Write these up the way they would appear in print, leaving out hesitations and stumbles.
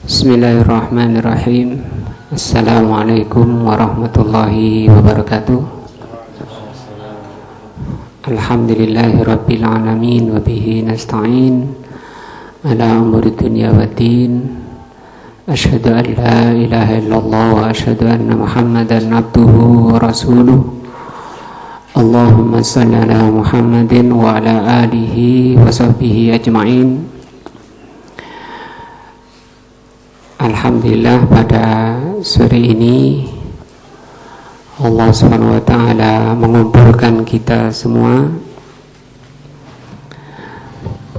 Bismillahirrahmanirrahim. Assalamualaikum warahmatullahi wabarakatuh. Alhamdulillahi rabbil alamin wa bihi nasta'in ala umuri dunya waddin. Asyhadu an la ilaha illallah wa asyhadu anna Muhammadan abduhu wa rasuluh. Allahumma shalli ala Muhammadin wa ala alihi wa sahbihi ajma'in. Alhamdulillah, pada sore ini Allah Subhanahu wa ta'ala mengumpulkan kita semua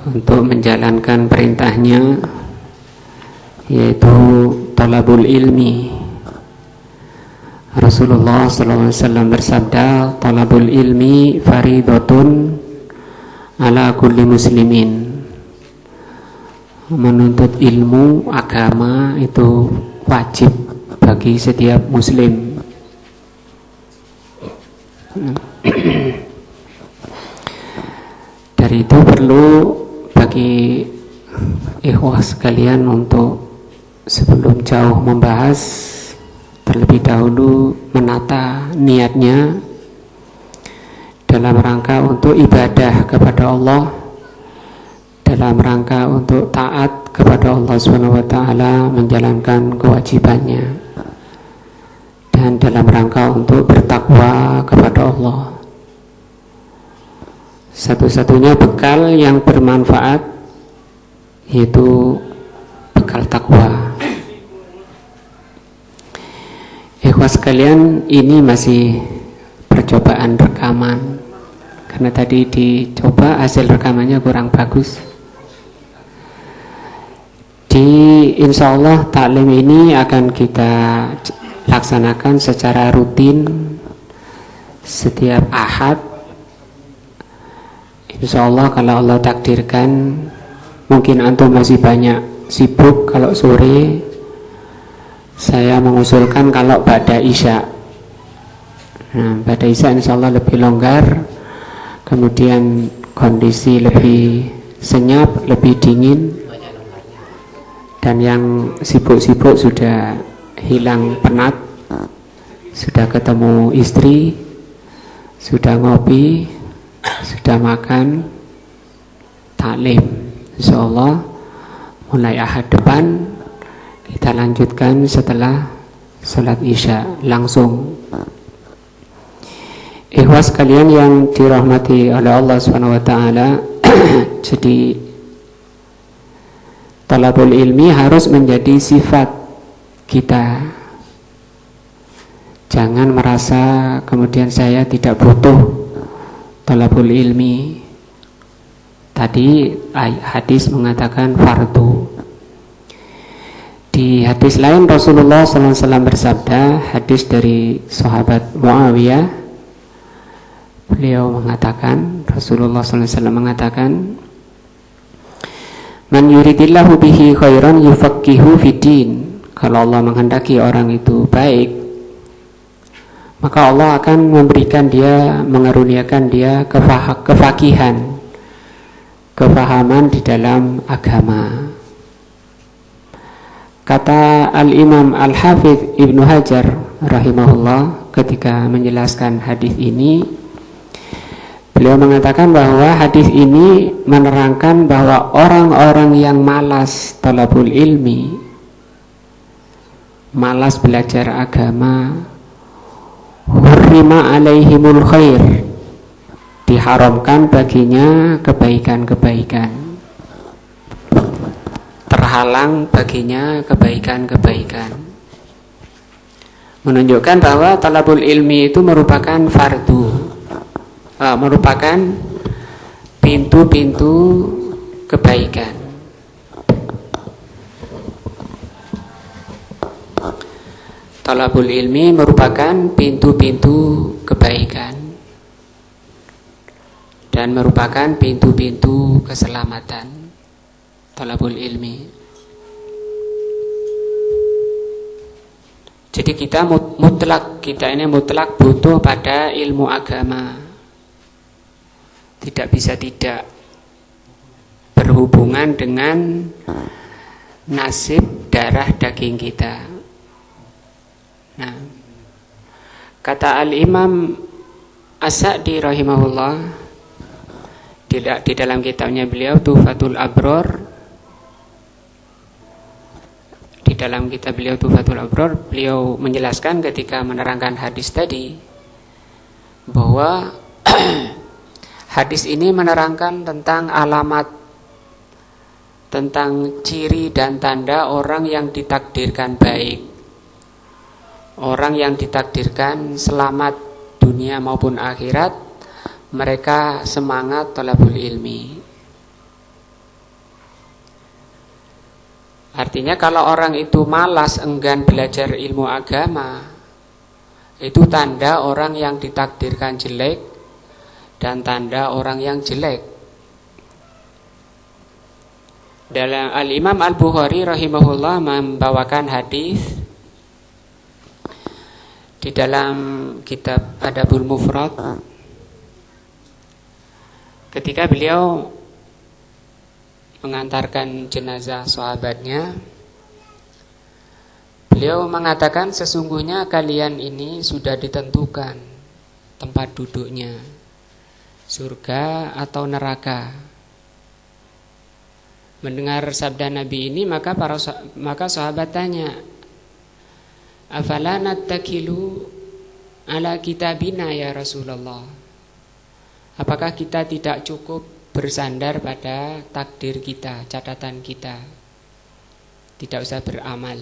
untuk menjalankan perintahnya, yaitu talabul ilmi. Rasulullah SAW bersabda, talabul ilmi faridatun ala kulli muslimin. Menuntut ilmu agama itu wajib bagi setiap muslim. Dari itu perlu bagi ikhwah sekalian untuk sebelum jauh membahas, terlebih dahulu menata niatnya dalam rangka untuk ibadah kepada Allah, dalam rangka untuk taat kepada Allah Subhanahu wa ta'ala, menjalankan kewajibannya, dan dalam rangka untuk bertakwa kepada Allah. Satu-satunya bekal yang bermanfaat yaitu bekal takwa. Ikhwas sekalian, ini masih percobaan rekaman, karena tadi dicoba hasil rekamannya kurang bagus. Insya Allah taklim ini akan kita laksanakan secara rutin setiap Ahad. Insya Allah kalau Allah takdirkan, mungkin antum masih banyak sibuk. Kalau sore saya mengusulkan kalau pada Isya. Nah, pada Isya insya Allah lebih longgar, kemudian kondisi lebih senyap, lebih dingin, dan yang sibuk-sibuk sudah hilang penat, sudah ketemu istri, sudah ngopi, sudah makan, taklim. Insyaallah mulai Ahad depan kita lanjutkan setelah sholat Isya langsung. Ikhwas sekalian yang dirahmati oleh Allah Subhanahu wa ta'ala, jadi talabul ilmi harus menjadi sifat kita. Jangan merasa kemudian saya tidak butuh talabul ilmi. Tadi hadis mengatakan fardu. Di hadis lain Rasulullah SAW bersabda, hadis dari sahabat Muawiyah, beliau mengatakan, Rasulullah SAW mengatakan, man yuridillahu bihi khairan yufaqqihu fiddin. Kalau Allah menghendaki orang itu baik, maka Allah akan memberikan dia, mengaruniakan dia kefakihan, kefahaman di dalam agama. Kata Al-Imam Al-Hafidh Ibnu Hajar rahimahullah ketika menjelaskan hadis ini, beliau mengatakan bahwa hadis ini menerangkan bahwa orang-orang yang malas talabul ilmi, malas belajar agama, hurrima alaihimul khair, diharamkan baginya kebaikan-kebaikan, terhalang baginya kebaikan-kebaikan. Menunjukkan bahwa talabul ilmi itu merupakan fardu, merupakan pintu-pintu kebaikan. Talabul ilmi merupakan pintu-pintu kebaikan dan merupakan pintu-pintu keselamatan. Talabul ilmi. Jadi kita ini mutlak butuh pada ilmu agama. Tidak bisa tidak berhubungan dengan nasib darah daging kita. Nah, kata Al-Imam As-Sa'di rahimahullah di dalam kitabnya beliau Tuhfatul Abror, di dalam kitab beliau Tuhfatul Abror, beliau menjelaskan ketika menerangkan hadis tadi bahwa hadis ini menerangkan tentang alamat, tentang ciri dan tanda orang yang ditakdirkan baik, orang yang ditakdirkan selamat dunia maupun akhirat. Mereka semangat thalabul ilmi. Artinya kalau orang itu malas, enggan belajar ilmu agama, itu tanda orang yang ditakdirkan jelek dan tanda orang yang jelek. Dalam Al-Imam Al-Bukhari rahimahullah membawakan hadis di dalam kitab Adabul Mufrad, ketika beliau mengantarkan jenazah sahabatnya, beliau mengatakan, sesungguhnya kalian ini sudah ditentukan tempat duduknya, surga atau neraka. Mendengar sabda Nabi ini, maka sahabat tanya, afala nattakilu ala kitabina ya Rasulullah, apakah kita tidak cukup bersandar pada takdir kita, catatan kita, tidak usah beramal?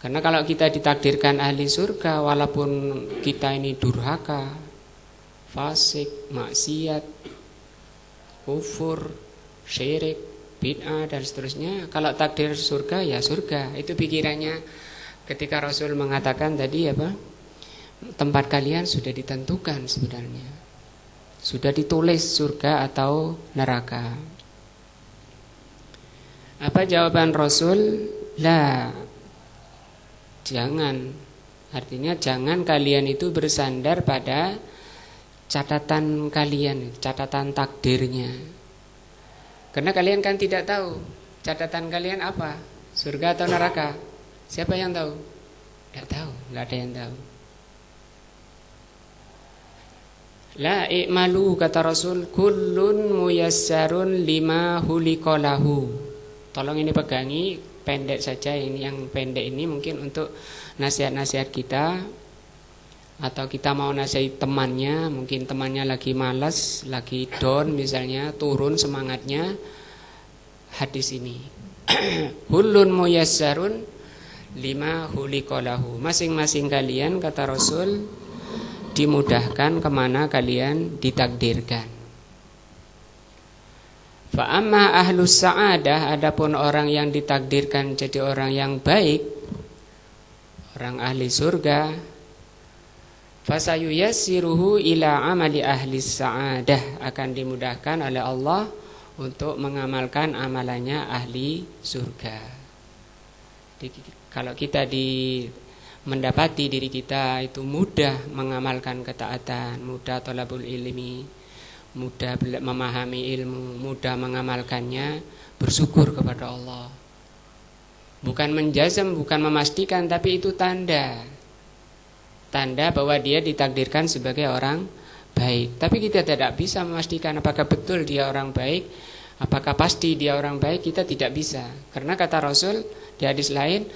Karena kalau kita ditakdirkan ahli surga, walaupun kita ini durhaka, fasik, maksiat, kufur, syirik, bid'ah dan seterusnya, kalau takdir surga ya surga. Itu pikirannya ketika Rasul mengatakan tadi apa? Tempat kalian sudah ditentukan sebenarnya, sudah ditulis surga atau neraka. Apa jawaban Rasul? La, jangan. Artinya jangan kalian itu bersandar pada catatan kalian, catatan takdirnya. Karena kalian kan tidak tahu catatan kalian apa, surga atau neraka. Siapa yang tahu? Tidak tahu, tidak ada yang tahu. La i'malu, kata Rasul, kullun muyassarun lima hulikolahu. Tolong ini pegangi, pendek saja ini, yang pendek ini mungkin untuk nasihat-nasihat kita, atau kita mau nasihat temannya, mungkin temannya lagi malas, lagi down misalnya, turun semangatnya. Hadis ini kullun muyassarun lima hulikolahu, masing-masing kalian, kata Rasul, dimudahkan kemana kalian ditakdirkan. Fa amma ahlus sa'adah, adapun orang yang ditakdirkan jadi orang yang baik, orang ahli surga, fasayuyassiruhu ila amali ahli sa'adah, akan dimudahkan oleh Allah untuk mengamalkan amalannya ahli surga. Jadi, kalau kita mendapati diri kita itu mudah mengamalkan ketaatan, mudah thalabul ilmi, mudah memahami ilmu, mudah mengamalkannya, bersyukur kepada Allah. Bukan menjazam, bukan memastikan, tapi itu tanda bahwa dia ditakdirkan sebagai orang baik. Tapi kita tidak bisa memastikan apakah betul dia orang baik, apakah pasti dia orang baik, kita tidak bisa. Karena kata Rasul di hadis lain,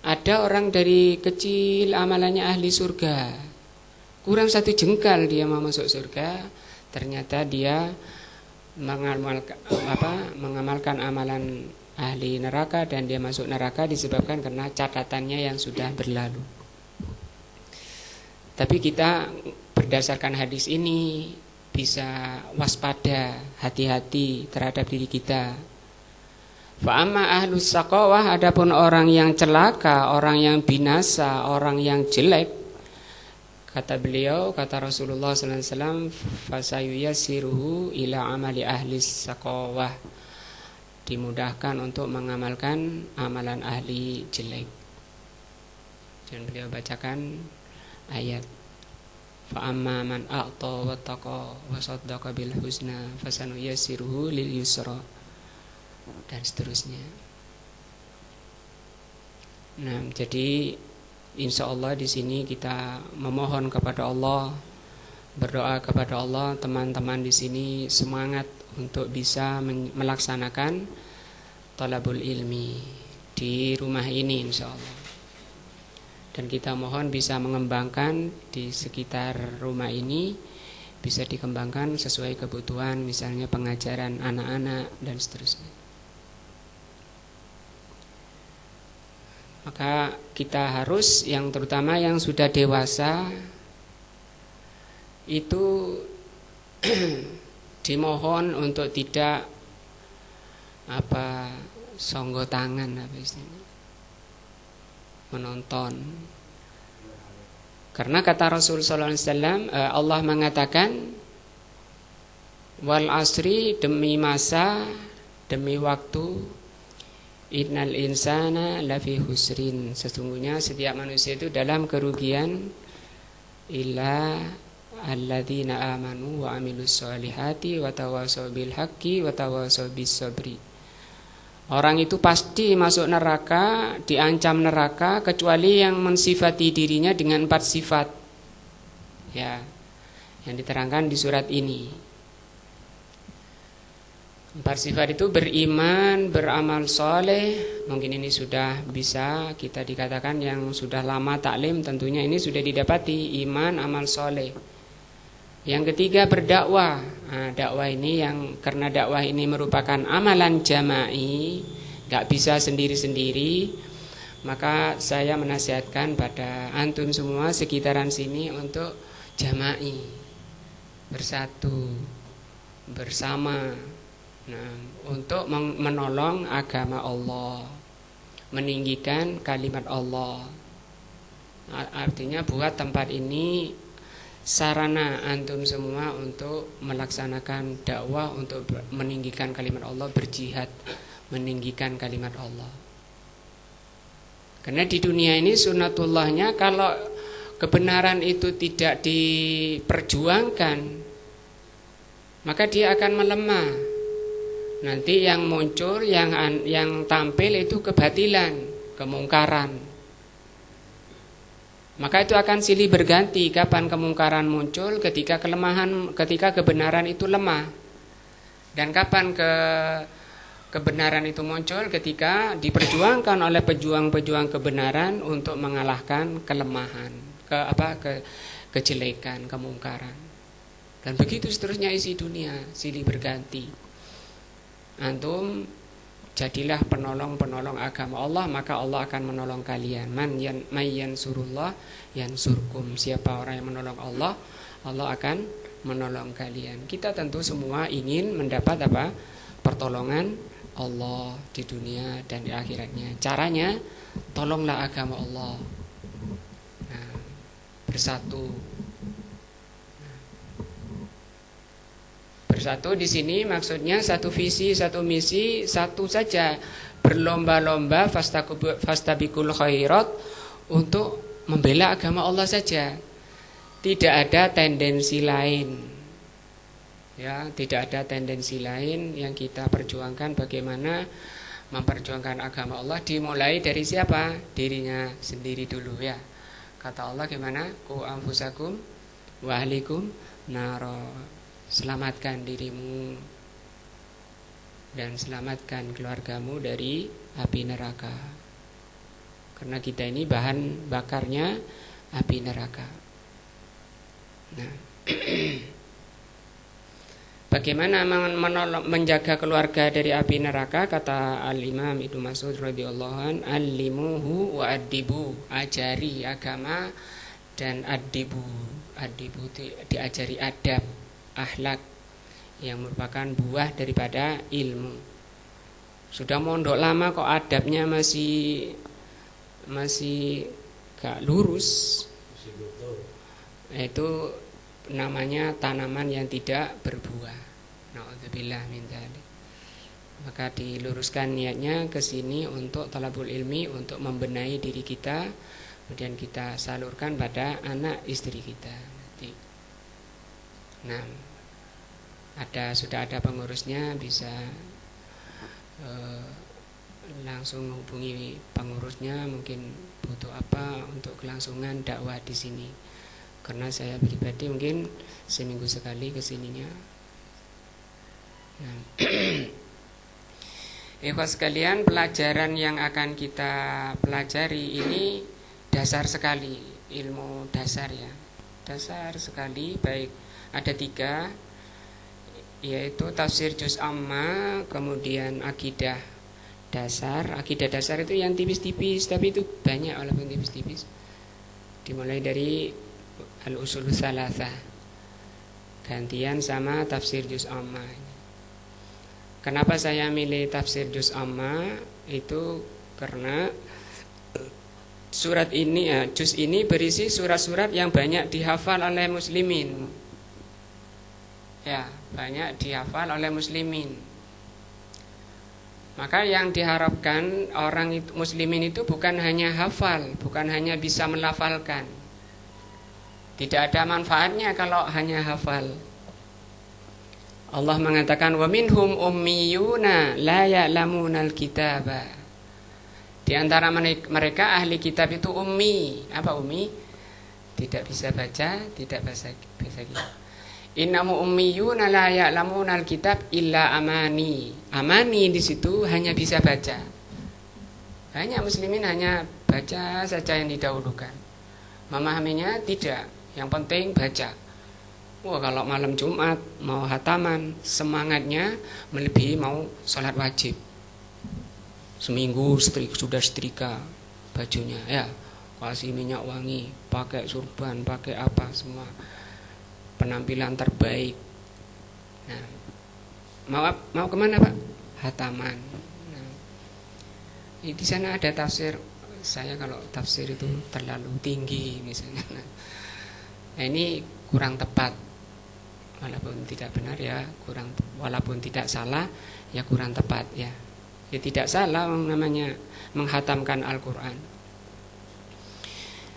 ada orang dari kecil amalannya ahli surga, kurang satu jengkal dia mau masuk surga, ternyata dia mengamalkan amalan ahli neraka dan dia masuk neraka disebabkan karena catatannya yang sudah berlalu. Tapi kita berdasarkan hadis ini bisa waspada, hati-hati terhadap diri kita. Fa amma ahlus saqawah, adapun orang yang celaka, orang yang binasa, orang yang jelek, kata beliau, kata Rasulullah sallallahu alaihi wasallam, fasayuyassiruhu ila amali ahlis saqawah, dimudahkan untuk mengamalkan amalan ahli jelek. Dan beliau bacakan ayat, fa amma man a'ta wattaqa wa saddaqa bil husna fasanuyassiruhu lil yusra, dan seterusnya. Nah, jadi insya Allah di sini kita memohon kepada Allah, berdoa kepada Allah, teman-teman di sini semangat untuk bisa melaksanakan talabul ilmi di rumah ini insya Allah. Dan kita mohon bisa mengembangkan di sekitar rumah ini, bisa dikembangkan sesuai kebutuhan, misalnya pengajaran anak-anak dan seterusnya. Maka kita harus, yang terutama yang sudah dewasa itu dimohon untuk tidak songgo tangan menonton. Karena kata Rasul sallallahu alaihi wasallam, Allah mengatakan wal asri, demi masa, demi waktu, innal insana lafi husrin, sesungguhnya setiap manusia itu dalam kerugian, illa alladzina amanu wa amilus solihati wa tawassaw bil haqqi wa tawassaw bis sabri. Orang itu pasti masuk neraka, diancam neraka, kecuali yang mensifati dirinya dengan 4 sifat, ya, yang diterangkan di surat ini. 4 sifat itu beriman, beramal soleh. Mungkin ini sudah bisa kita dikatakan yang sudah lama taklim, tentunya ini sudah didapati, iman, amal soleh. Yang ketiga berdakwah. Nah, dakwah ini yang karena dakwah ini merupakan amalan jama'i, gak bisa sendiri-sendiri, maka saya menasihatkan pada antum semua sekitaran sini untuk jama'i, bersatu, bersama. Nah, untuk menolong agama Allah, meninggikan kalimat Allah. Artinya buat tempat ini sarana antum semua untuk melaksanakan dakwah, untuk meninggikan kalimat Allah, berjihad meninggikan kalimat Allah. Karena di dunia ini sunnatullahnya, kalau kebenaran itu tidak diperjuangkan, maka dia akan melemah. Nanti yang muncul, yang tampil itu kebatilan, kemungkaran. Maka itu akan silih berganti. Kapan kemungkaran muncul? Ketika kebenaran itu lemah. Dan kapan kebenaran itu muncul? Ketika diperjuangkan oleh pejuang-pejuang kebenaran untuk mengalahkan kelemahan, kejelekan, kemungkaran. Dan begitu seterusnya isi dunia, silih berganti. Antum jadilah penolong-penolong agama Allah, maka Allah akan menolong kalian. Man yansurullah yansurkum. Siapa orang yang menolong Allah, Allah akan menolong kalian. Kita tentu semua ingin mendapat pertolongan Allah di dunia dan di akhiratnya. Caranya, tolonglah agama Allah. Nah, bersatu. Bersatu di sini maksudnya satu visi, satu misi, satu saja. Berlomba-lomba fastabiqul khairat, untuk membela agama Allah saja. Tidak ada tendensi lain. Ya, tidak ada tendensi lain yang kita perjuangkan. Bagaimana memperjuangkan agama Allah, dimulai dari siapa? Dirinya sendiri dulu, ya. Kata Allah gimana? Qu anfusakum wa ahlikum naro. Selamatkan dirimu dan selamatkan keluargamu dari api neraka. Karena kita ini bahan bakarnya api neraka. Nah, bagaimana menjaga keluarga dari api neraka? Kata Al-Imam Ibnu Mas'ud radhiyallahu an, "Allimuhu wa addibu." Ajari agama dan addibu. Addibu itu diajari adab, akhlak, yang merupakan buah daripada ilmu. Sudah mondok lama kok adabnya masih gak lurus, itu namanya tanaman yang tidak berbuah. Na'udzubillah min dzalik. Maka diluruskan niatnya ke sini untuk talabul ilmi, untuk membenahi diri kita, kemudian kita salurkan pada anak istri kita. Nah, sudah ada pengurusnya, bisa langsung hubungi pengurusnya, mungkin butuh apa untuk kelangsungan dakwah di sini. Karena saya pribadi mungkin seminggu sekali kesininya. Nah, ikhwas sekalian, pelajaran yang akan kita pelajari ini dasar sekali, ilmu dasar ya, dasar sekali. Baik, ada 3, yaitu tafsir juz amma, kemudian akidah dasar. Akidah dasar itu yang tipis-tipis, tapi itu banyak walaupun tipis-tipis. Dimulai dari al-usul tsalatsa, gantian sama tafsir juz amma. Kenapa saya milih tafsir juz amma? Itu karena surat ini juz ini berisi surat-surat yang banyak dihafal oleh muslimin. Ya, banyak dihafal oleh muslimin. Maka yang diharapkan orang itu, muslimin itu bukan hanya hafal, bukan hanya bisa melafalkan. Tidak ada manfaatnya kalau hanya hafal. Allah mengatakan wa minhum ummiyuna la ya'lamunal kitaba. Di antara mereka ahli kitab itu ummi. Apa ummi? Tidak bisa baca, tidak bisa kitab. Innamu ummiyuna la ya'lamunal kitab illa amani. Amani di situ hanya bisa baca. Banyak muslimin hanya baca saja yang didahulukan. Memahaminya tidak. Yang penting baca. Wah, kalau malam Jumat mau hataman, semangatnya melebihi mau sholat wajib. Seminggu sudah setrika bajunya, ya, kasih minyak wangi, pakai surban, pakai apa semua, penampilan terbaik. Nah, mau kemana Pak? Hataman. Nah, di sana ada tafsir. Saya kalau tafsir itu terlalu tinggi misalnya. Nah, ini kurang tepat. Walaupun tidak benar ya kurang, walaupun tidak salah ya kurang tepat ya. Ya tidak salah namanya menghatamkan Al-Qur'an.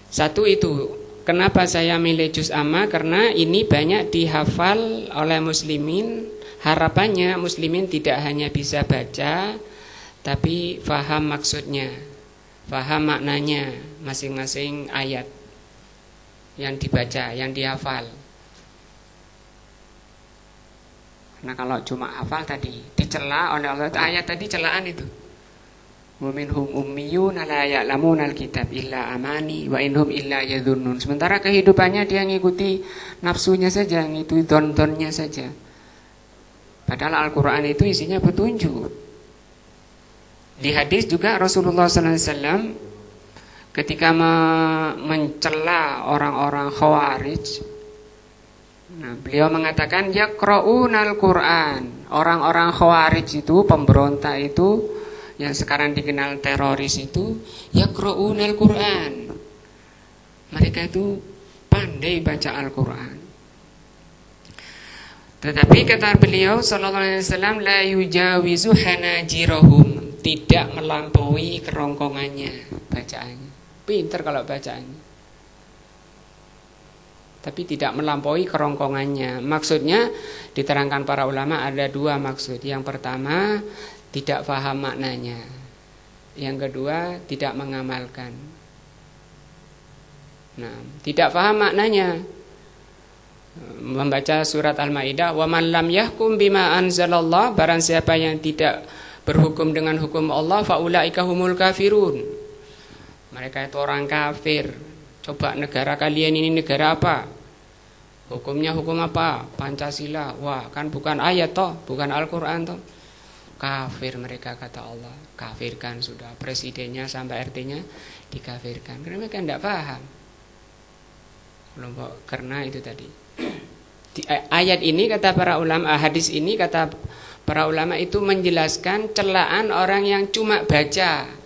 Satu itu, kenapa saya milih juz amma? Karena ini banyak dihafal oleh muslimin. Harapannya muslimin tidak hanya bisa baca, tapi faham maksudnya, faham maknanya masing-masing ayat yang dibaca, yang dihafal. Nah, kalau cuma hafal tadi dicela oleh Allah, ayat tadi celaan itu. Wa minhum ummiyun la ya'lamunal kitab illa amani wa inhum illa yadhunnun. Sementara kehidupannya dia ngikuti nafsunya saja, ngikuti don-donnya saja. Padahal Al-Qur'an itu isinya petunjuk. Di hadis juga Rasulullah SAW ketika mencela orang-orang Khawarij, nah, beliau mengatakan yaqra'unal Qur'an. Orang-orang Khawarij itu, pemberontak itu, yang sekarang dikenal teroris itu, yaqra'unal Qur'an. Mereka itu pandai baca Al-Qur'an. Tetapi kata beliau sallallahu alaihi wasallam la yujawizu hanajirahum, tidak melampaui kerongkongannya bacaannya. Pintar kalau bacaannya, tapi tidak melampaui kerongkongannya. Maksudnya diterangkan para ulama ada 2 maksud. Yang pertama, tidak paham maknanya. Yang kedua, tidak mengamalkan. Nah, tidak paham maknanya. Membaca surat Al-Maidah, wa man lam yahkum bima anzalallah, barang siapa yang tidak berhukum dengan hukum Allah, fa ulaika humul kafirun. Mereka itu orang kafir. Coba negara kalian ini negara apa? Hukumnya hukum apa? Pancasila. Wah, kan bukan ayat toh, bukan Al-Qur'an toh. Kafir mereka kata Allah. Kafirkan sudah, presidennya sampai RT-nya dikafirkan. Karena mereka tidak paham. Belum, karena itu tadi. Di ayat ini kata para ulama, hadis ini kata para ulama itu menjelaskan celaan orang yang cuma baca.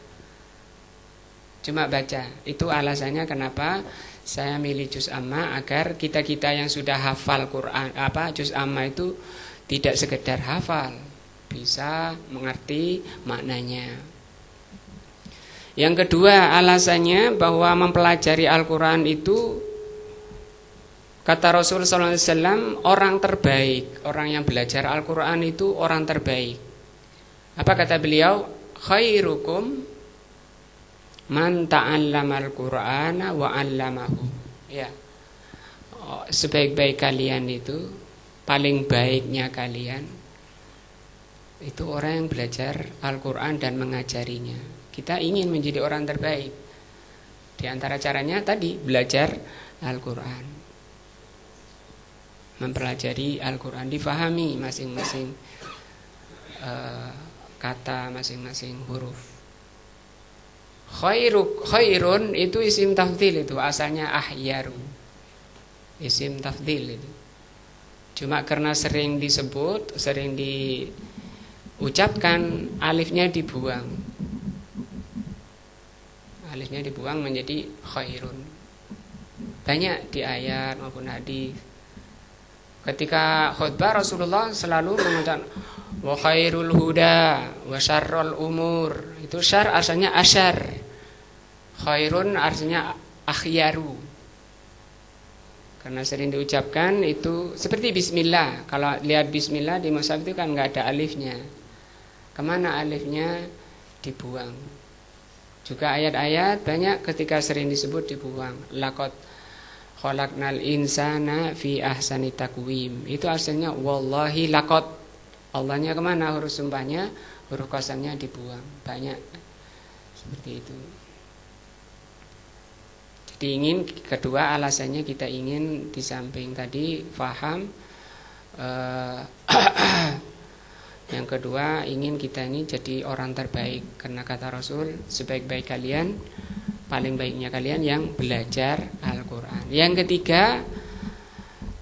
Cuma baca. Itu alasannya kenapa saya milih juz amma, agar kita-kita yang sudah hafal Quran, juz amma itu tidak sekedar hafal, bisa mengerti maknanya. Yang kedua, alasannya bahwa mempelajari Al-Quran itu, kata Rasul SAW, orang terbaik. Orang yang belajar Al-Quran itu orang terbaik. Apa kata beliau? khairukum man ta'allamal Qur'ana wa 'allamahu. Ya. Sebaik-baik kalian itu, paling baiknya kalian itu orang yang belajar Al-Qur'an dan mengajarinya. Kita ingin menjadi orang terbaik. Di antara caranya tadi belajar Al-Qur'an. Mempelajari Al-Qur'an, difahami masing-masing kata, masing-masing huruf. Khairun itu isim tafdhil, itu asalnya ahyaru. Isim tafdhil itu. Cuma karena sering disebut, sering diucapkan, alifnya dibuang. Alifnya dibuang menjadi khairun. Banyak di ayat maupun hadis. Ketika khutbah Rasulullah selalu mengatakan wa khairul huda wa syarrul umur. Itu syar asalnya asyar. Khairun artinya akhyaru. Karena sering diucapkan itu seperti bismillah. Kalau lihat bismillah di mushaf itu kan enggak ada alifnya. Kemana alifnya? Dibuang. Juga ayat-ayat banyak ketika sering disebut dibuang. Laqad khalaqnal insana fi ahsani taqwim. Itu asalnya wallahi laqad. Allahnya kemana? Huruf sumpahnya, huruf qasamnya dibuang. Banyak seperti itu. Jadi ingin, kedua alasannya kita ingin di samping tadi faham, yang kedua ingin kita ini jadi orang terbaik. Karena kata Rasul, sebaik-baik kalian, paling baiknya kalian yang belajar Al-Quran. Yang ketiga,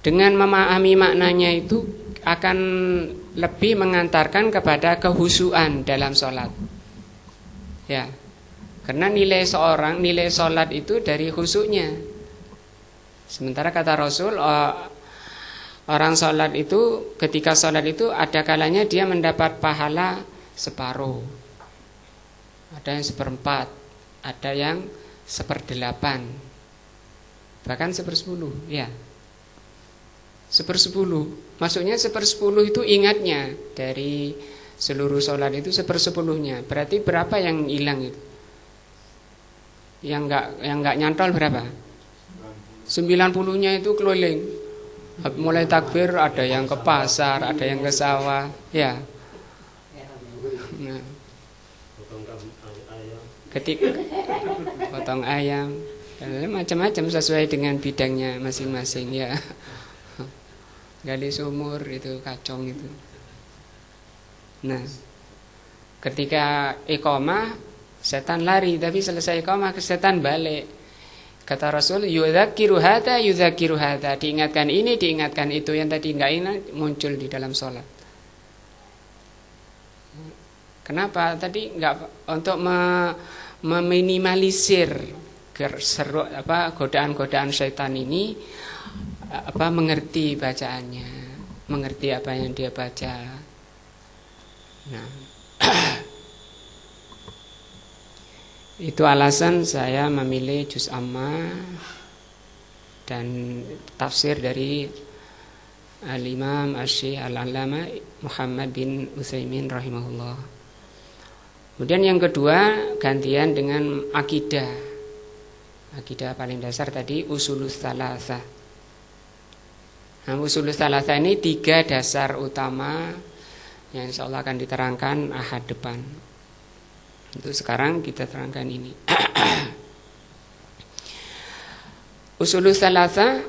dengan memahami maknanya itu akan lebih mengantarkan kepada kehusuan dalam sholat. Ya, karena nilai sholat itu dari khusyuknya. Sementara kata Rasul, orang sholat itu, ketika sholat itu ada kalanya dia mendapat pahala separuh, ada yang seperempat, ada yang 1/8, bahkan 1/10, ya. 1/10, maksudnya 1/10 itu ingatnya dari seluruh sholat itu 1/10-nya. Berarti berapa yang hilang itu? Yang enggak nyantol berapa? 90-nya itu keliling. Mulai takbir ada yang ke pasar, ada yang ke sawah, ya. Nah, ketika potong ayam, macam-macam sesuai dengan bidangnya masing-masing, ya. Gali sumur itu kacong itu. Nah, ketika iqamah setan lari, tapi selesai iqamah setan balik. Kata Rasul, yudzakiru hadza diingatkan ini, diingatkan itu, yang tadi enggak ingat muncul di dalam sholat. Kenapa? Tadi enggak, untuk meminimalisir godaan-godaan syaitan ini, mengerti bacaannya, mengerti apa yang dia baca. Nah, itu alasan saya memilih juz amma dan tafsir dari Al-Imam Asy-Syaikh Al-Allamah Muhammad bin Utsaimin rahimahullah. Kemudian yang kedua, gantian dengan akidah. Akidah paling dasar tadi usulus tsalatsa. Nah, usulus tsalatsa ini 3 dasar utama yang insyaallah akan diterangkan ahad depan. Untuk sekarang kita terangkan ini. Usulus tsalatsa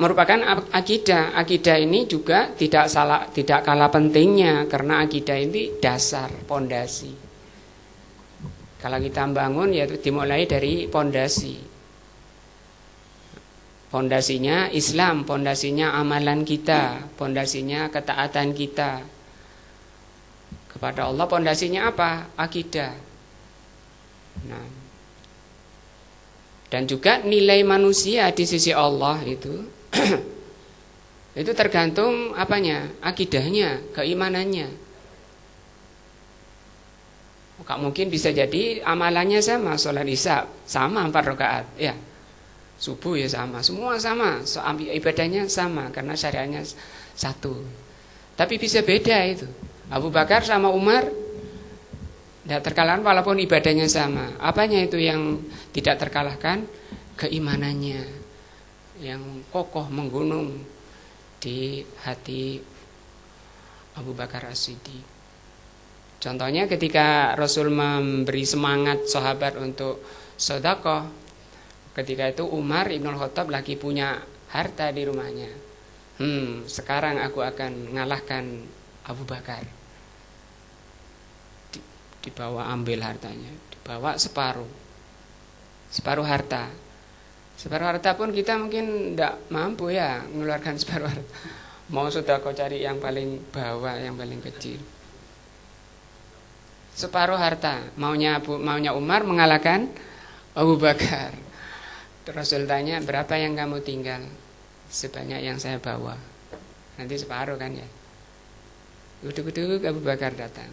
merupakan akidah. Akidah ini juga tidak kalah pentingnya, karena akidah ini dasar, pondasi. Kalau kita bangun ya dimulai dari pondasi. Pondasinya Islam, pondasinya amalan kita, pondasinya ketaatan kita kepada Allah. Pondasinya apa? Akidah. Nah, dan juga nilai manusia di sisi Allah itu itu tergantung apanya? Akidahnya, keimanannya. Gak mungkin bisa jadi amalannya sama, sholat isya sama 4 rakaat, ya. Subuh ya sama, semua sama, ibadahnya sama karena syariatnya satu. Tapi bisa beda itu. Abu Bakar sama Umar Tidak terkalahkan walaupun ibadahnya sama. Apanya itu yang tidak terkalahkan? Keimanannya yang kokoh menggunung di hati Abu Bakar As-Siddiq. Contohnya ketika Rasul memberi semangat sahabat untuk sedekah, ketika itu Umar Ibnul Khattab lagi punya harta di rumahnya. Sekarang aku akan mengalahkan Abu Bakar. Dibawa ambil hartanya, dibawa separuh harta. Separuh harta pun kita mungkin tidak mampu ya mengeluarkan separuh harta. Mau sudah kau cari yang paling bawah, yang paling kecil. Separuh harta, maunya Umar mengalahkan Abu Bakar. Rasul tanya, berapa yang kamu tinggal? Sebanyak yang saya bawa. Nanti separuh kan ya. Uduk-uduk Abu Bakar datang.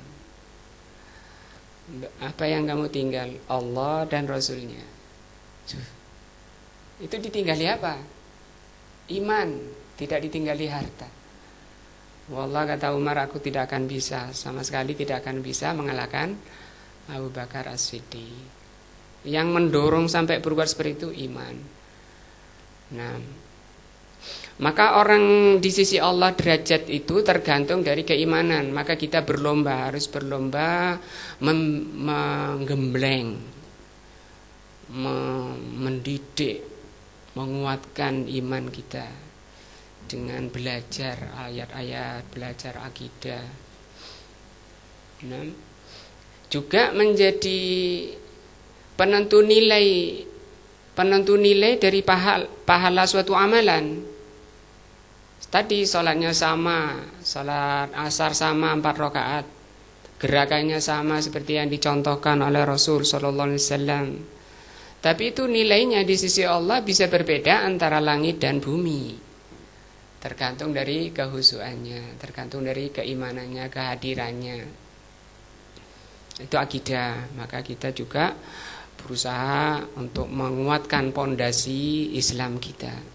Apa yang kamu tinggal? Allah dan Rasulnya. Itu ditinggali apa? Iman, tidak ditinggali harta. Wallah, kata Umar, aku tidak akan bisa, sama sekali tidak akan bisa mengalahkan Abu Bakar As-Siddiq. Yang mendorong sampai berbuat seperti itu iman. Nah, maka orang di sisi Allah derajat itu tergantung dari keimanan. Maka kita harus berlomba menggembleng, mendidik, menguatkan iman kita dengan belajar ayat-ayat, belajar akidah. Nah, juga menjadi penentu nilai dari pahala suatu amalan. Tadi sholatnya sama, sholat asar sama 4 rakaat, gerakannya sama seperti yang dicontohkan oleh Rasul Sallallahu Alaihi Wasallam. Tapi itu nilainya di sisi Allah bisa berbeda antara langit dan bumi, tergantung dari kehusuannya, tergantung dari keimanannya, kehadirannya. Itu akidah. Maka kita juga berusaha untuk menguatkan pondasi Islam kita.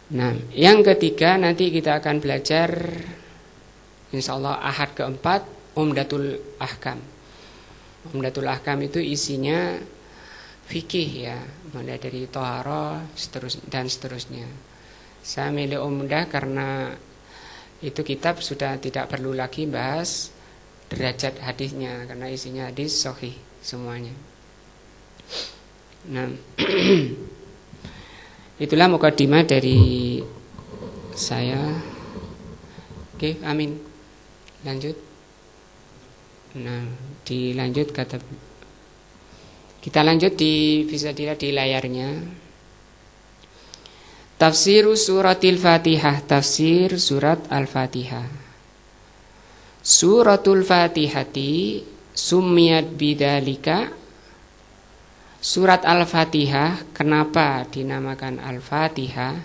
Nah, yang ketiga nanti kita akan belajar insyaallah ahad keempat Umdatul Ahkam. Umdatul Ahkam itu isinya fikih ya, mulai dari thaharah dan seterusnya. Saya milih Umdah karena itu kitab sudah tidak perlu lagi bahas derajat hadisnya karena isinya hadis sahih semuanya. Nah, itulah mukadimah dari saya. Oke, amin. Lanjut. Nah, kita lanjut bisa dilihat di layarnya. Tafsir suratil Fatihah, tafsir surat Al-Fatihah. Suratul Fatihati summiyat bidzalika. Surat Al-Fatihah kenapa dinamakan Al-Fatihah?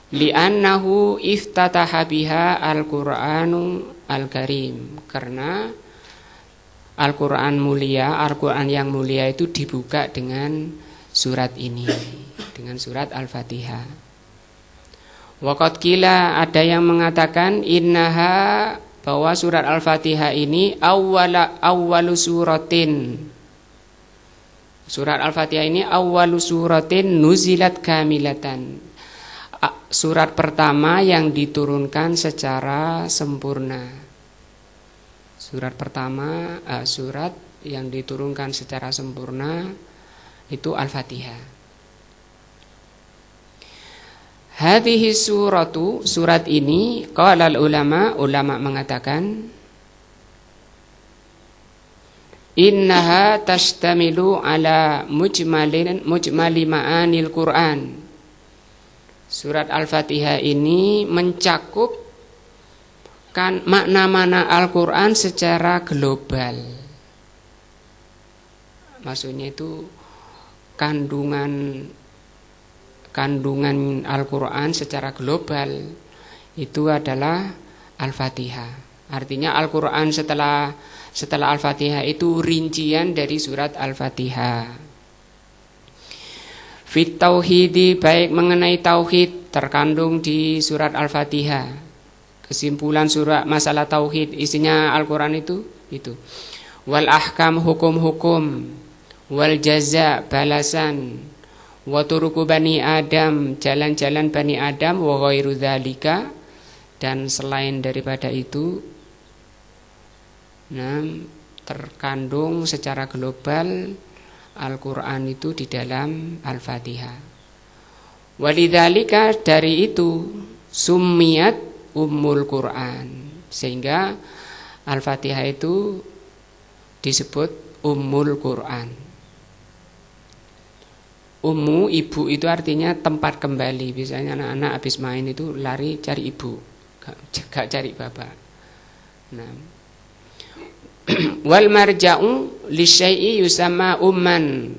Li'annahu iftataha biha Al-Qur'anu Al-Karim. Karena Al-Qur'an mulia, Al-Qur'an yang mulia itu dibuka dengan surat ini, dengan surat Al-Fatihah. Waqad qila, ada yang mengatakan innaha, bahwa surat Al-Fatihah ini awwalu suratin. Surat Al-Fatihah ini awwalu suratin nuzilat kamilatan. Surat pertama yang diturunkan secara sempurna. Surat pertama, surat yang diturunkan secara sempurna itu Al-Fatihah. Hadhihi suratu, surat ini, qala ulama mengatakan innaha tashtamilu ala mujmali ma'anil Qur'an. Surat Al-Fatihah ini mencakup makna-makna Al-Qur'an secara global. Maksudnya itu kandungan Al-Qur'an secara global itu adalah Al-Fatihah. Artinya Al-Qur'an setelah Al-Fatihah itu rincian dari surat Al-Fatihah. Fit tauhidi, baik mengenai tauhid terkandung di surat Al-Fatihah. kesimpulan surah masalah tauhid, isinya Al-Qur'an itu. Wal ahkam, hukum-hukum, wal jaza, balasan, wa turuku bani Adam, jalan-jalan bani Adam, wa ghairu dzalika, dan selain daripada itu. Nah, terkandung secara global Al-Qur'an itu di dalam Al-Fatihah. Walidzalika, dari itu summiyat Ummul Qur'an, sehingga Al-Fatihah itu disebut Ummul Qur'an. Ummu, ibu itu artinya tempat kembali. Biasanya anak-anak habis main itu lari cari ibu, gak cari bapak. Nah, wal marja'u lisyai'i yusamma umman.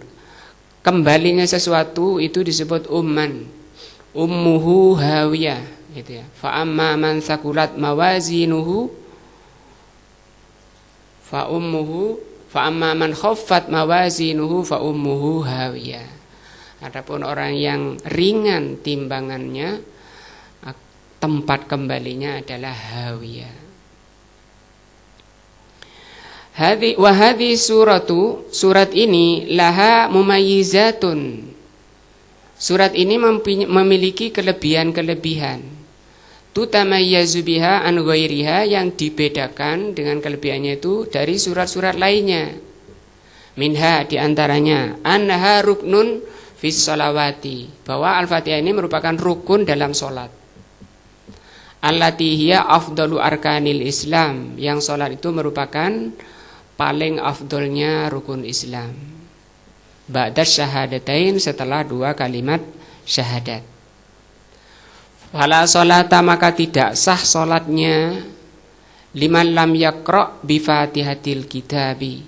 Kembalinya sesuatu itu disebut umman. Ummuhu hawiyah, gitu ya. Fa amma man sakulat mawazinuhu fa ummuhu, fa amma man khaffat mawazinuhu fa ummuhu hawiyah. Adapun orang yang ringan timbangannya, tempat kembalinya adalah hawiyah. Hadhi suratu, surat ini laha mumayyizatun. Surat ini memiliki kelebihan-kelebihan. Tutamayyazu biha an ghairiha, yang dibedakan dengan kelebihannya itu dari surat-surat lainnya. Minha, diantaranya annaha ruknun fis sholawati, bahwa Al-Fatihah ini merupakan rukun dalam sholat. Allati hiya afdalu arkanil Islam, yang sholat itu merupakan paling afdolnya rukun Islam. Ba'da syahadatain, setelah 2 kalimat syahadat. Fala sholata, maka tidak sah sholatnya, liman lam yaqra' bi fatihatil kitabi,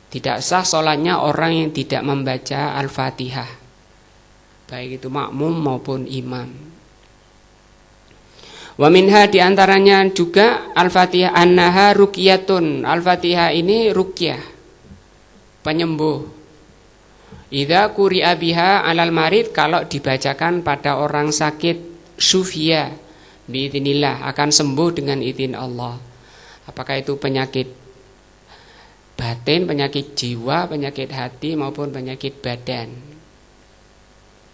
tidak sah sholatnya orang yang tidak membaca Al-Fatihah, baik itu makmum maupun imam. Wa minha, diantaranya juga Al-Fatihah annaha ruqyatun, Al-Fatihah ini ruqyah, penyembuh. Idza quri'a biha alal marid, kalau dibacakan pada orang sakit, syufia biidznillah, akan sembuh dengan izin Allah. Apakah itu penyakit batin, penyakit jiwa, penyakit hati maupun penyakit badan.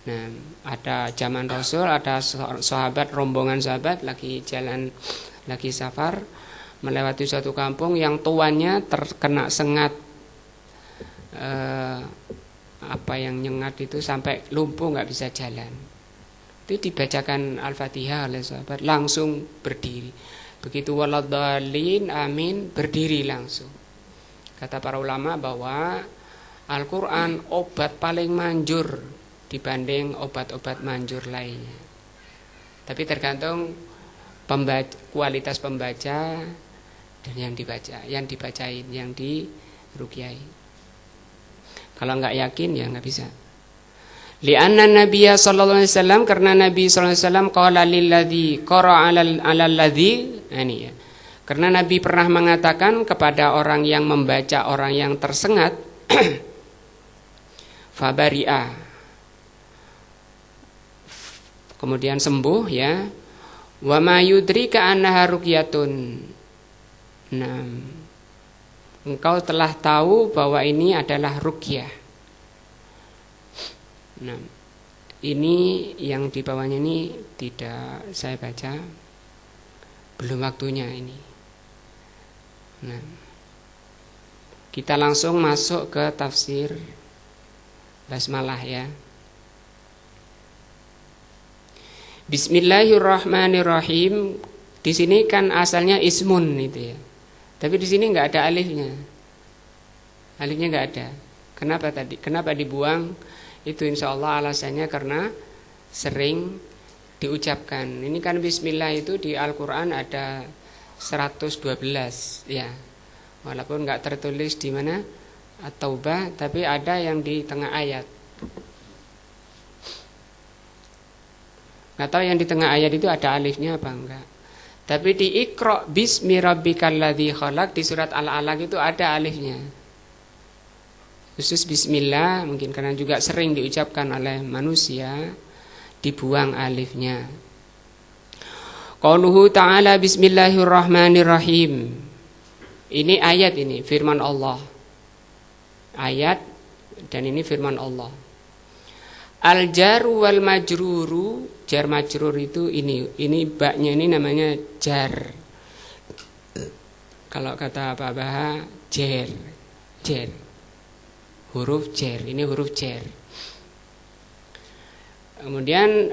Nah, ada zaman Rasul, ada sahabat, rombongan sahabat lagi jalan, lagi safar melewati suatu kampung yang tuannya terkena sengat, apa yang nyengat itu sampai lumpuh, nggak bisa jalan. Itu dibacakan Al-Fatihah oleh sahabat, langsung berdiri. Begitu waladhdallin amin, berdiri langsung. Kata para ulama bahwa Al-Quran obat paling manjur dibanding obat-obat manjur lainnya. Tapi tergantung kualitas pembaca dan yang dibacain, yang diruqyai. Kalau nggak yakin ya nggak bisa. Li'anna Nabiyya sallallahu alaihi wasallam, karena Nabi sallallahu alaihi wasallam qala lilladzi qara'a 'alal ladzi, ini ya. Karena Nabi pernah mengatakan kepada orang yang membaca orang yang tersengat, fabari'a, kemudian sembuh ya. Wa ma yudrika annaha ruqyatun. Nah, engkau telah tahu bahwa ini adalah ruqyah. Nah, ini yang di bawahnya ini tidak saya baca, belum waktunya ini. Nah, kita langsung masuk ke tafsir basmalah ya. Bismillahirrahmanirrahim. Di sini kan asalnya ismun itu ya. Tapi di sini nggak ada alifnya. Alifnya nggak ada. Kenapa tadi? Kenapa dibuang? Itu insya Allah alasannya karena sering diucapkan. Ini kan bismillah itu di Al-Quran ada 112 ya. Walaupun nggak tertulis di mana At-Taubah, tapi ada yang di tengah ayat. Nggak tahu yang di tengah ayat itu ada alifnya apa enggak. Tapi di Iqra bismi rabbikal ladzi khalaq, di surat Al-Alaq itu ada alifnya. Khusus bismillah, mungkin karena juga sering diucapkan oleh manusia, dibuang alifnya. Qauluhu ta'ala bismillahirrahmanirrahim. Ini ayat, ini firman Allah. Ayat dan ini firman Allah. Al-jaru wal majruru, jar majrur itu ini baknya ini namanya jar. Kalau kata Pak Baha, jar. Huruf jar, ini huruf jar. Kemudian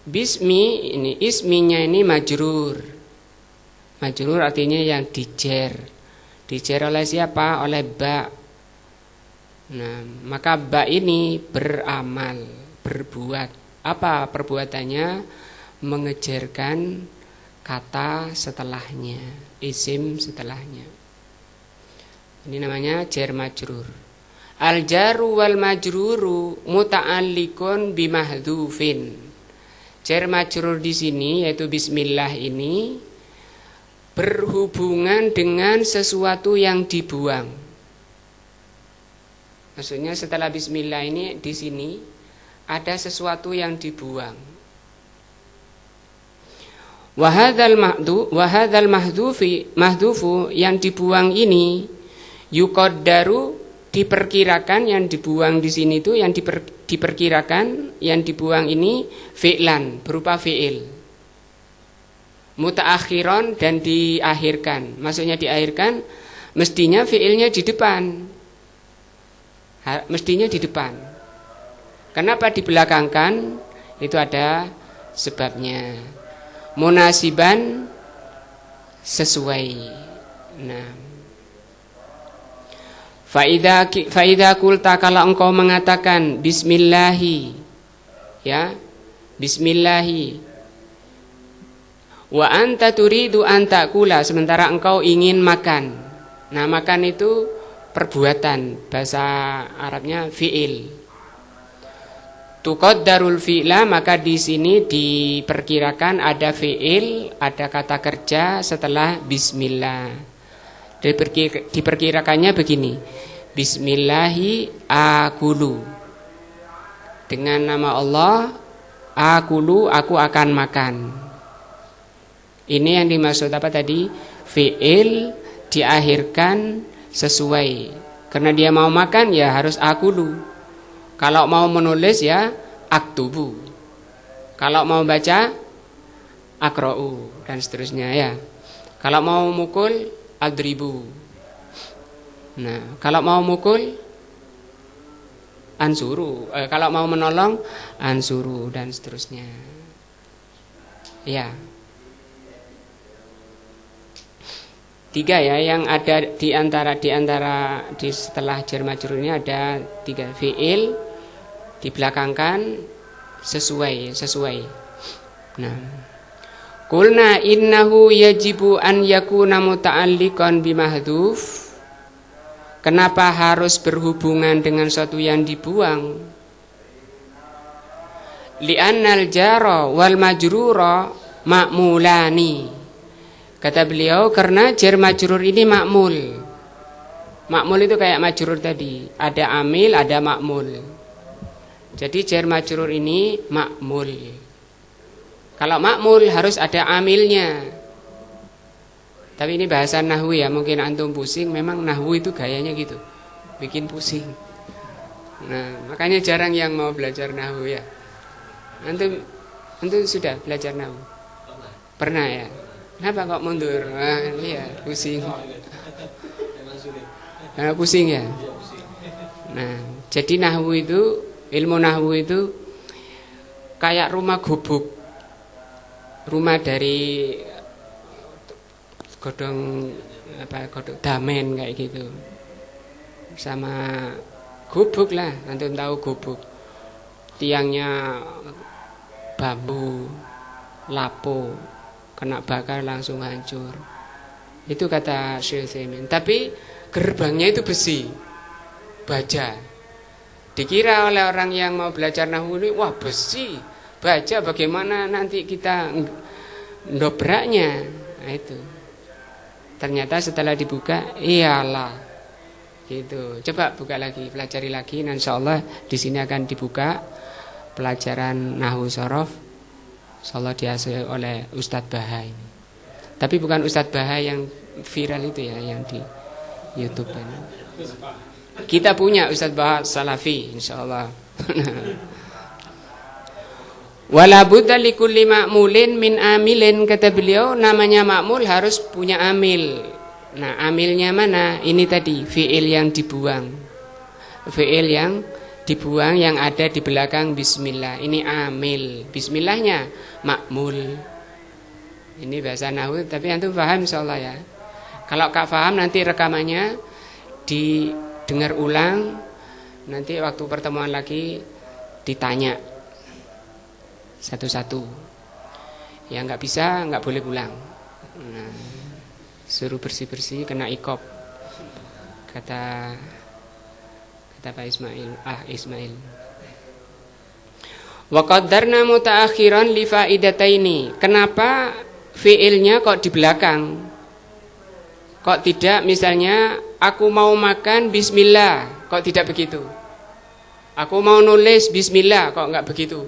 bismi, ini isminya ini majrur. Majrur artinya yang dijer. Dijer oleh siapa? Oleh ba. Nah, maka ba ini beramal, berbuat. Apa perbuatannya? Mengejarkan kata setelahnya, isim setelahnya. Ini namanya jar majrur. Al jaru wal majruru muta'alliqun bimahdhufin. Jar majrur di sini yaitu bismillah ini berhubungan dengan sesuatu yang dibuang. Maksudnya setelah bismillah ini di sini ada sesuatu yang dibuang. Wahadzal mahdhufu yang dibuang ini yuqaddaru, diperkirakan, yang dibuang di sini itu yang diperkirakan, yang dibuang ini fi'lan, berupa fi'il. Mutaakhiron, dan diakhirkan. Maksudnya diakhirkan mestinya fi'ilnya di depan. Mestinya di depan. Kenapa dibelakangkan? Itu ada sebabnya. Munasiban, sesuai. Nah, faida kulta, kalau engkau mengatakan bismillahi, ya, bismillahi, wa anta turidu an ta'kula, sementara engkau ingin makan. Nah, makan itu perbuatan, bahasa Arabnya fi'il. Tuqaddarul fi'la, maka di sini diperkirakan ada fi'il, ada kata kerja setelah bismillah. Diperkirakannya begini. Bismillahi akulu. Dengan nama Allah, akulu, aku akan makan. Ini yang dimaksud apa tadi? Fi'il diakhirkan sesuai. Karena dia mau makan ya harus akulu. Kalau mau menulis ya aktubu. Kalau mau baca akra'u, dan seterusnya ya. Kalau mau mukul adribu. Nah, kalau mau mukul ansuru. Kalau mau menolong ansuru, dan seterusnya. Ya. 3 ya, yang ada di antara di setelah jar majrur ini ada 3 fi'il dibelakangkan sesuai. Nah, qulna innahu yajibu an yakuna muta'alliqan bimahdhuf. Kenapa harus berhubungan dengan sesuatu yang dibuang? Li'annal jara wal majrura ma'mulani. Kata beliau, karena jar majrur ini makmul. Makmul itu kayak majrur tadi, ada amil, ada makmul. Jadi jar majrur ini makmul. Kalau makmul harus ada amilnya. Tapi ini bahasa nahwu ya, mungkin antum pusing. Memang nahwu itu gayanya gitu, bikin pusing. Nah, makanya jarang yang mau belajar nahwu ya. Antum sudah belajar nahwu? Pernah ya? Kenapa kok mundur? Nah, iya, pusing. Nah, pusing ya. Nah, jadi nahwu itu, ilmu nahwu itu kayak rumah gubuk. Rumah dari godong damen kayak gitu. Sama gubuk lah, antum tahu gubuk. Tiangnya bambu, lapo, kena bakar langsung hancur. Itu kata Syekh Utsaimin. Tapi gerbangnya itu besi, baja. Dikira oleh orang yang mau belajar nahwu ini, wah besi, baja, bagaimana nanti kita ndobraknya. Nah, itu. Ternyata setelah dibuka, iyalah. Gitu. Coba buka lagi, pelajari lagi. Nah, insyaallah di sini akan dibuka pelajaran nahwu shorof Insyaallah diasuh oleh Ustadz Baha ini. Tapi bukan Ustadz Baha yang viral itu ya, yang di YouTube ini. Kita punya Ustadz Baha Salafi insyaallah. Wala budda likulli ma'mulin min amilin, kata beliau, namanya makmul harus punya amil. Nah, amilnya mana? Ini tadi fi'il yang dibuang. Fi'il yang dibuang yang ada di belakang bismillah. Ini amil. Bismillahnya makmul. Ini bahasa nahwu, tapi antum paham insyaallah ya. Kalau Kak paham nanti rekamannya didengar ulang. Nanti waktu pertemuan lagi ditanya satu-satu. Yang nggak bisa nggak boleh pulang. Nah, suruh bersih-bersih kena ikop. Kata Pak Ismail. Wa qaddarna mutaakhiran li faidataini. Kenapa fiilnya kok di belakang? Kok tidak misalnya aku mau makan bismillah, kok tidak begitu? Aku mau nulis bismillah, kok enggak begitu?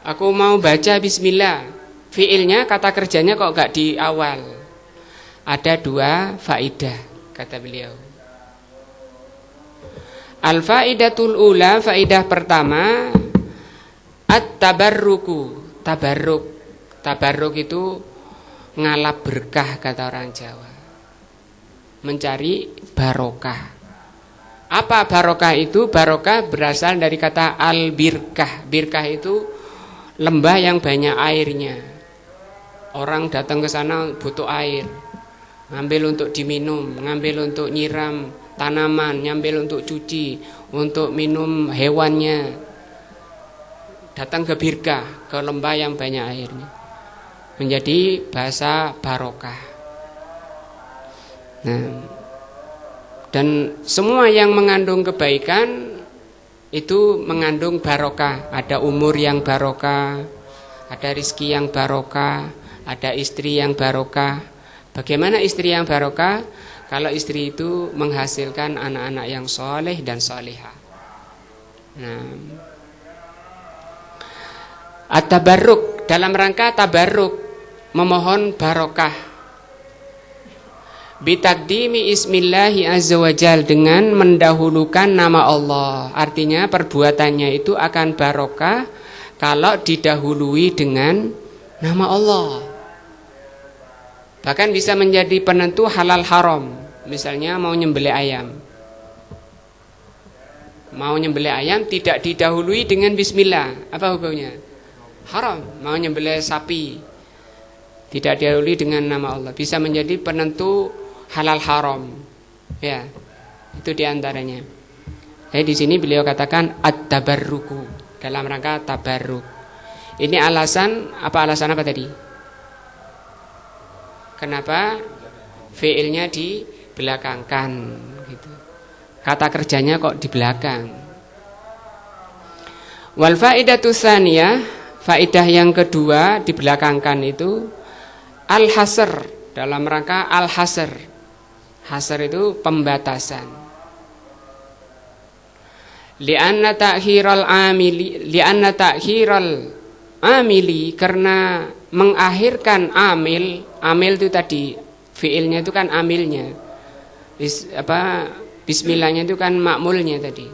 Aku mau baca bismillah, fiilnya kata kerjanya kok enggak di awal? Ada dua faidah kata beliau. Al-faidatul ula, faidah pertama, at-tabarruku. Tabarruk itu ngalap berkah kata orang Jawa. Mencari barokah. Apa barokah itu? Barokah berasal dari kata al-birkah. Birkah itu lembah yang banyak airnya. Orang datang ke sana butuh air. Ngambil untuk diminum, ngambil untuk nyiram tanaman, ngambil untuk cuci, untuk minum hewannya. Datang ke birkah, ke lembah yang banyak airnya. Menjadi bahasa barokah. Nah, dan semua yang mengandung kebaikan itu mengandung barokah. Ada umur yang barokah, ada rizki yang barokah, ada istri yang barokah. Bagaimana istri yang barokah? Kalau istri itu menghasilkan anak-anak yang soleh dan solihah. Nah, at-tabarruk, dalam rangka tabarruk, memohon barokah. Bitakdimi ismillahi azza wajal, dengan mendahulukan nama Allah. Artinya perbuatannya itu akan barokah kalau didahului dengan nama Allah. Bahkan bisa menjadi penentu halal haram. Misalnya mau nyembelih ayam. Mau nyembelih ayam tidak didahului dengan bismillah. Apa hukumnya? Haram. Mau nyembelih sapi tidak didahului dengan nama Allah, bisa menjadi penentu halal haram. Ya, itu diantaranya. Jadi di sini beliau katakan at-tabarruku, dalam rangka tabarruk. Ini alasan apa tadi? Kenapa fiilnya dibelakangkan? Gitu. Kata kerjanya kok di belakang. Wal faidatu tsaniyah, faidah yang kedua dibelakangkan itu al-hasr, dalam rangka al-hasr. Hasr itu pembatasan. Li'anna ta'khiral amili, karena mengakhirkan amil itu tadi fiilnya itu kan amilnya. Bismillahnya itu kan makmulnya tadi.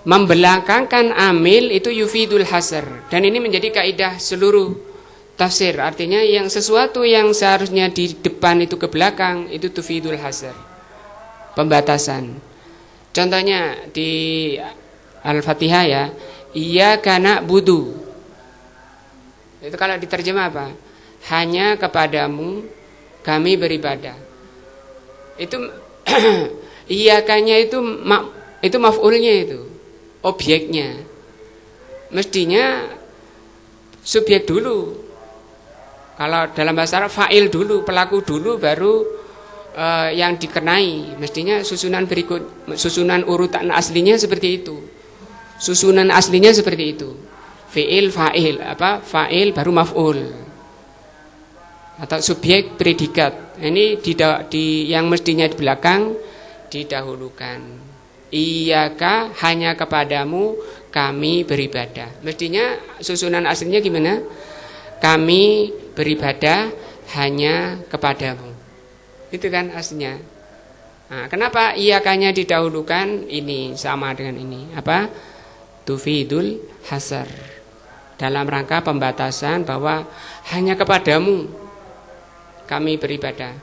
Membelakangkan amil itu yufidul hasr, dan ini menjadi kaidah seluruh tafsir. Artinya yang sesuatu yang seharusnya di depan itu ke belakang, itu tufidul hasr, pembatasan. Contohnya di Al-Fatihah ya, iyyaka na'budu. Itu kalau diterjemah apa? Hanya kepadamu kami beribadah. Itu iyyakanya itu maf'ulnya, itu objeknya. Mestinya subjek dulu. Kalau dalam bahasa Arab fa'il dulu, pelaku dulu, baru yang dikenai. Mestinya susunan urutan aslinya seperti itu. Susunan aslinya seperti itu. Fi'il, fa'il, fa'il baru maf'ul. Atau subjek predikat. Ini yang mestinya di belakang didahulukan. Iyyaka, hanya kepadamu kami beribadah. Mestinya susunan aslinya gimana? Kami beribadah hanya kepadamu. Itu kan aslinya. Nah, kenapa iyakanya didahulukan? Ini sama dengan ini. Apa? Tufidul hasar. Dalam rangka pembatasan bahwa hanya kepadamu kami beribadah.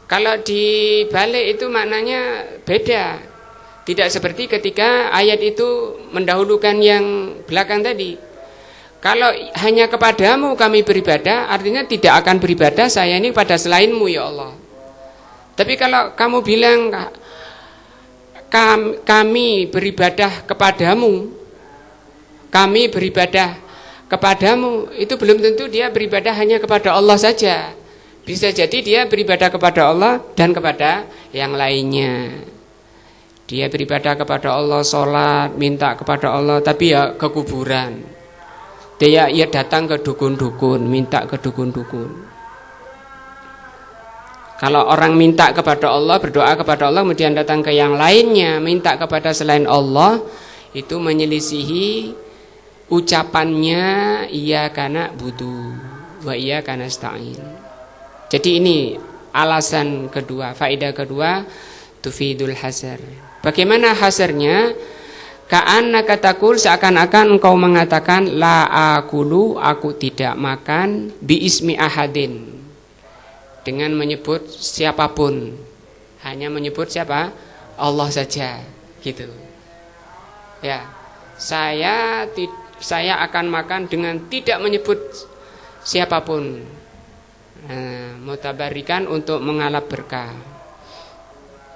Kalau dibalik itu maknanya beda. Tidak seperti ketika ayat itu mendahulukan yang belakang tadi. Kalau hanya kepadamu kami beribadah, artinya tidak akan beribadah saya ini pada selainmu ya Allah. Tapi kalau kamu bilang kami beribadah kepadamu, kami beribadah kepadamu, itu belum tentu dia beribadah hanya kepada Allah saja. Bisa jadi dia beribadah kepada Allah dan kepada yang lainnya. Dia beribadah kepada Allah, sholat, minta kepada Allah, tapi ya ke kuburan. Dia datang ke dukun-dukun, minta ke dukun-dukun. Kalau orang minta kepada Allah, berdoa kepada Allah, kemudian datang ke yang lainnya, minta kepada selain Allah, itu menyelisihi ucapannya iyyaka na'budu wa iyyaka nasta'in. Jadi ini alasan kedua, faedah kedua, tufidul hasar. Bagaimana hasarnya? Ka'annaka taqul, seakan-akan engkau mengatakan la akulu, aku tidak makan, bi ismi ahadin, dengan menyebut siapapun, hanya menyebut siapa? Allah saja, gitu. Ya, saya akan makan dengan tidak menyebut siapapun. Mutabarikan untuk mengalap berkah.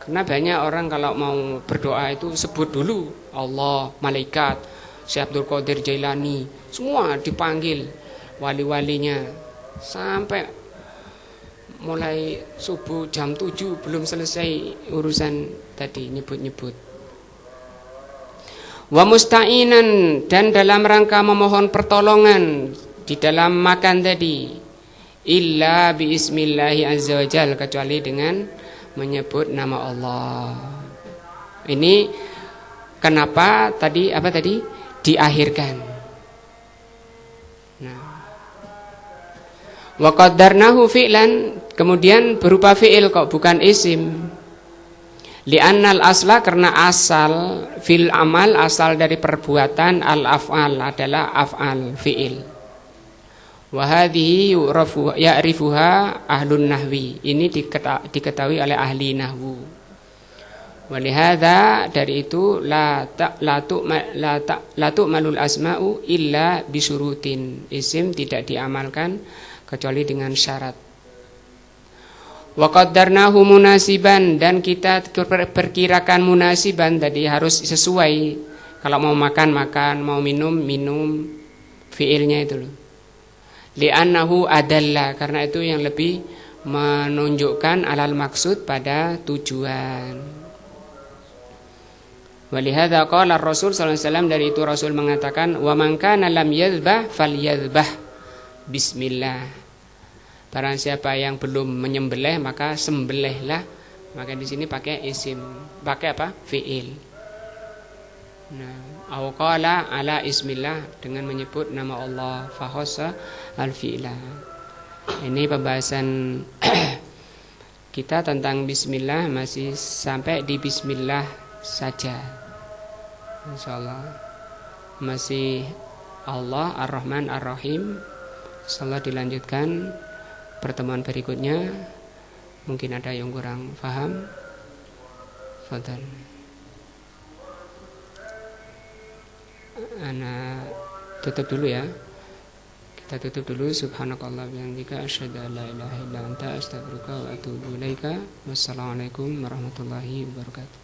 Karena banyak orang kalau mau berdoa itu sebut dulu Allah, malaikat, Syekh Abdul Qadir Jailani, semua dipanggil wali-walinya. Sampai mulai subuh jam 7 belum selesai urusan tadi nyebut-nyebut. Wa musta'inan, dan dalam rangka memohon pertolongan di dalam makan tadi, illa bi ismillahi azza wajal, kecuali dengan menyebut nama Allah. Ini kenapa tadi diakhirkan. Nah, wa qaddarnahu fi'lan, kemudian berupa fi'il kok bukan isim. Li'annal asla, karena asal fil amal, asal dari perbuatan, al af'al adalah af'al fi'il. Wa hadhihi ya'rifuha ahlun nahwi, ini diketahui oleh ahli nahwu. Wa lihadza, dari itu la tu'malul asma'u illa bisurutin, isim tidak diamalkan kecuali dengan syarat. Wa qaddarnahu munasiban, dan kita perkirakan munasiban tadi harus sesuai. Kalau mau makan, mau minum, fiilnya itu loh. Li'annahu adalla, karena itu yang lebih menunjukkan alal maksud, pada tujuan. Walihadza qala Rasul sallallahu alaihi wasallam, dari itu Rasul mengatakan, wa man kana lam yadhbah falyadhbah bismillah. Barang siapa yang belum menyembelih maka sembelihlah. Maka di sini pakai isim, pakai apa? Fiil. Nah, au qala ala ismillah, dengan menyebut nama Allah, fahossa al-fi'la. Ini pembahasan kita tentang bismillah masih sampai di bismillah saja. Insyaallah masih Allah Ar-Rahman Ar-Rahim. Insyaallah dilanjutkan pertemuan berikutnya. Mungkin ada yang kurang paham. Fadhal. Ana tutup dulu ya. Kita tutup dulu. Subhanakallah bihamdika asyhadu an la ilaha illa anta astaghfiruka wa atubu ilaika. Wassalamualaikum warahmatullahi wabarakatuh.